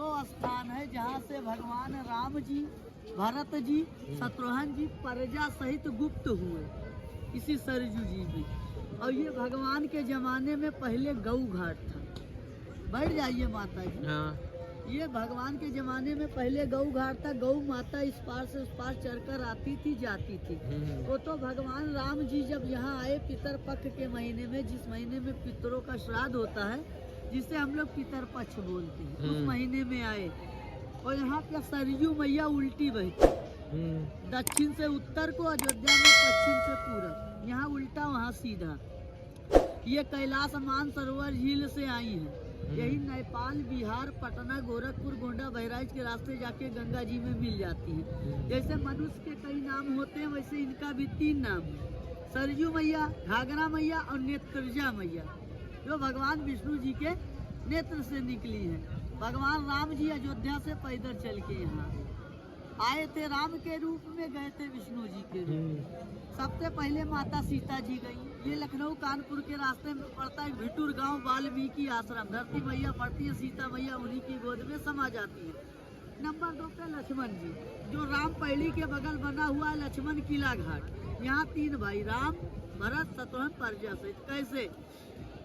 वो स्थान है जहाँ से भगवान राम जी, भरत जी, शत्रुघ्न जी प्रजा सहित गुप्त हुए, इसी सरजू जी में। और ये भगवान के जमाने में पहले गौ घाट था। बैठ जाइए माता जी। हाँ। ये भगवान के जमाने में पहले गौ घाट था। गौ माता इस पार से उस पार चढ़कर आती थी, जाती थी। वो तो भगवान राम जी जब यहाँ आए पितर पक्ष के महीने में, जिस महीने में पितरों का श्राद्ध होता है, जिसे हम लोग पितर पक्ष बोलते हैं, उस महीने में आए। और यहाँ पे सरयू मैया उल्टी बहती, दक्षिण से उत्तर को, अयोध्या में पश्चिम से पूरब, यहाँ उल्टा वहाँ सीधा। ये कैलाश मानसरोवर झील से आई है। यही नेपाल, बिहार, पटना, गोरखपुर, गोंडा, बहराइच के रास्ते जाके गंगा जी में मिल जाती है। जैसे मनुष्य के कई नाम होते हैं, वैसे इनका भी 3 नाम है, सरयू मैया, घाघरा मैया और नेत्रजा मैया, जो भगवान विष्णु जी के नेत्र से निकली है। भगवान राम जी अयोध्या से पैदल चल के यहाँ आए थे, राम के रूप में गए थे विष्णु जी के रूप। सबसे पहले माता सीता जी गई। ये लखनऊ कानपुर के रास्ते में पड़ता है भिटूर गांव, वाल्मीकि आश्रम। धरती मैया पड़ती है, सीता मैया उन्हीं की गोद में समा जाती है। नंबर 2 पे लक्ष्मण जी, जो राम पैड़ी के बगल बना हुआ है लक्ष्मण किला घाट। यहाँ 3 भाई, राम, भरत, शत्रुघ्न, प्रजा सहित। कैसे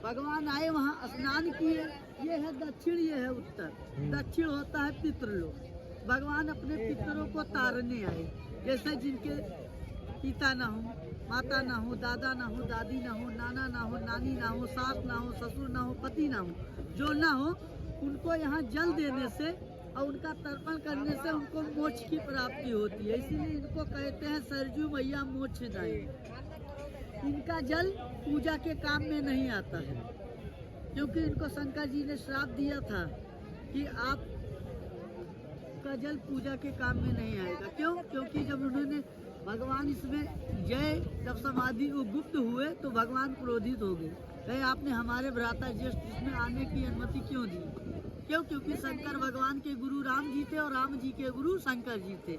भगवान आए, वहाँ स्नान किए। ये है दक्षिण, ये है उत्तर। दक्षिण होता है पितृलोक। भगवान अपने पितरों को तारने आए। जैसे जिनके पिता ना हो, माता ना हो, दादा ना हो, दादी ना हो, नाना ना हो, नानी ना हो, सास ना हो, ससुर ना हो, पति ना हो, जो ना हो, उनको यहाँ जल देने से और उनका तर्पण करने से उनको मोक्ष की प्राप्ति होती है। इसीलिए इनको कहते हैं सरजू मैया मोक्षदायी। इनका जल पूजा के काम में नहीं आता है, क्योंकि इनको शंकर जी ने श्राप दिया था कि आप का जल पूजा के काम में नहीं आएगा। क्यों? क्योंकि जब उन्होंने भगवान इसमें जय जब समाधि वो गुप्त हुए तो भगवान क्रोधित हो गए, कहे आपने हमारे भ्राता ज्येष्ठ इसमें आने की अनुमति क्यों दी? क्यों? क्योंकि शंकर भगवान के गुरु राम जी थे और राम जी के गुरु शंकर जी थे।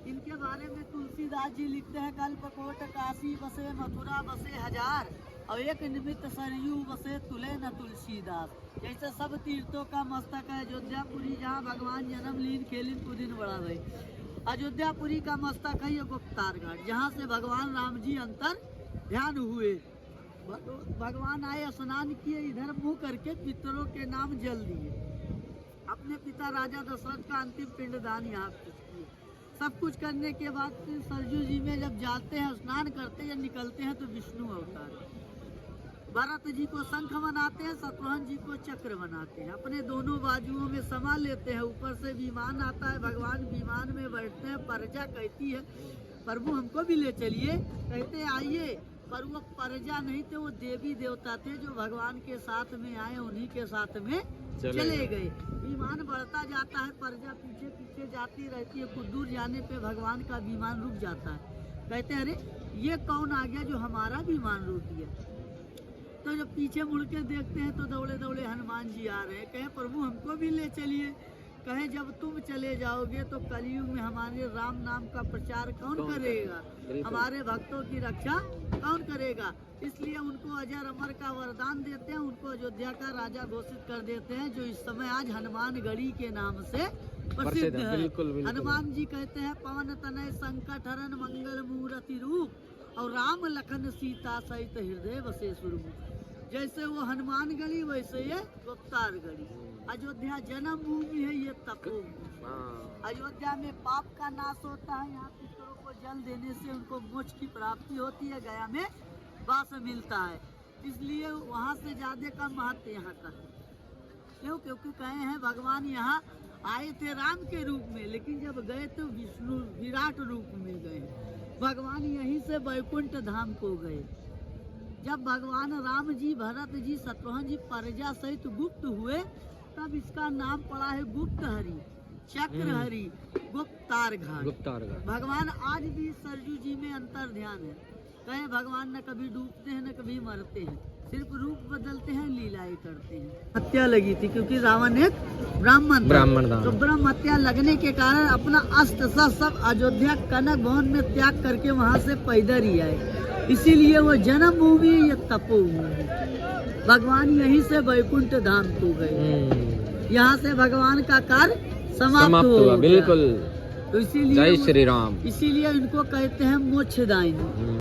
इनके बारे में तुलसीदास जी लिखते हैं, कल्पकोट काशी बसे मथुरा बसे हजार, और एक निमित्त सरयू बसे तुले न तुलसीदास। जैसे सब तीर्थों का मस्तक है अयोध्यापुरी, जहाँ भगवान जन्म लीन खेलिन कुदिन बड़ा भई। अयोध्यापुरी का मस्तक है ये गुप्तार घाट, जहाँ से भगवान राम जी अंतर ध्यान हुए। भगवान आए, स्नान किए, इधर मुँह करके पितरों के नाम जल दिए। अपने पिता राजा दशरथ का अंतिम पिंडदान यहाँ किए। सब कुछ करने के बाद फिर सरजू जी में जब जाते हैं, स्नान करते हैं, निकलते हैं तो विष्णु अवतार। भरत जी को शंख बनाते हैं, शत्रुघ्न जी को चक्र बनाते हैं, अपने दोनों बाजुओं में समा लेते हैं। ऊपर से विमान आता है, भगवान विमान में बैठते हैं। प्रजा कहती है प्रभु हमको भी ले चलिए, कहते आइए, पर वो प्रजा नहीं थे, वो देवी देवता थे जो भगवान के साथ में आए, उन्हीं के साथ में चले गए। विमान बढ़ता जाता है, प्रजा पीछे पीछे जाती रहती है। कुछ दूर जाने पे भगवान का विमान रुक जाता है। कहते हैं अरे ये कौन आ गया जो हमारा विमान रोक दिया? तो जब पीछे मुड़ के देखते हैं तो दौड़े दौड़े हनुमान जी आ रहे हैं। कहे प्रभु हमको भी ले चलिए। कहे जब तुम चले जाओगे तो कलयुग में हमारे राम नाम का प्रचार कौन करेगा? हमारे भक्तों की रक्षा कौन करेगा? इसलिए उनको अजर अमर का वरदान देते हैं, उनको अयोध्या का राजा घोषित कर देते हैं, जो इस समय आज हनुमानगढ़ी के नाम से प्रसिद्ध है। बिल्कुल, बिल्कुल। हनुमान जी कहते हैं पवन तनय संकट हरन मंगल मूर्ति रूप, और राम लखन सीता सहित हृदय बसे सुरभूप। जैसे वो हनुमानगढ़ी वैसे ये गुप्तारगढ़ी। अयोध्या जन्म भूमि है, ये तपोभूमि। अयोध्या में पाप का नाश होता है, यहाँ पितरों को जल देने से उनको मोक्ष की प्राप्ति होती है, गया में वास मिलता है। इसलिए वहाँ से ज्यादा का महत्व यहाँ का है। क्यों? क्योंकि कहे हैं भगवान यहाँ आए थे राम के रूप में, लेकिन जब गए तो विष्णु विराट रूप में गए। भगवान यहीं से वैकुंठ धाम को गए। जब भगवान राम जी, भरत जी, शत्रुघ्न जी प्रजा सहित गुप्त हुए, तब इसका नाम पड़ा है गुप्त हरि, चक्र हरि, गुप्तार घाट। भगवान आज भी सरजू जी में अंतर ध्यान है। कहे भगवान न कभी डूबते हैं न कभी मरते हैं, सिर्फ रूप बदलते हैं, लीलाएं करते हैं। हत्या लगी थी क्योंकि रावण एक ब्राह्मण था। तो ब्रह्म हत्या लगने के कारण अपना अस्त्र सब अयोध्या कनक भवन में त्याग करके वहाँ से पैदल ही आए। इसीलिए वो जन्म भूमि ये तपोभूमि। भगवान यहीं से वैकुंठ धाम को गए। यहाँ से भगवान का कार्य समाप्त हुआ। हो गया। बिल्कुल। तो जय श्री राम। इसीलिए इनको कहते हैं मोक्षदायिनी।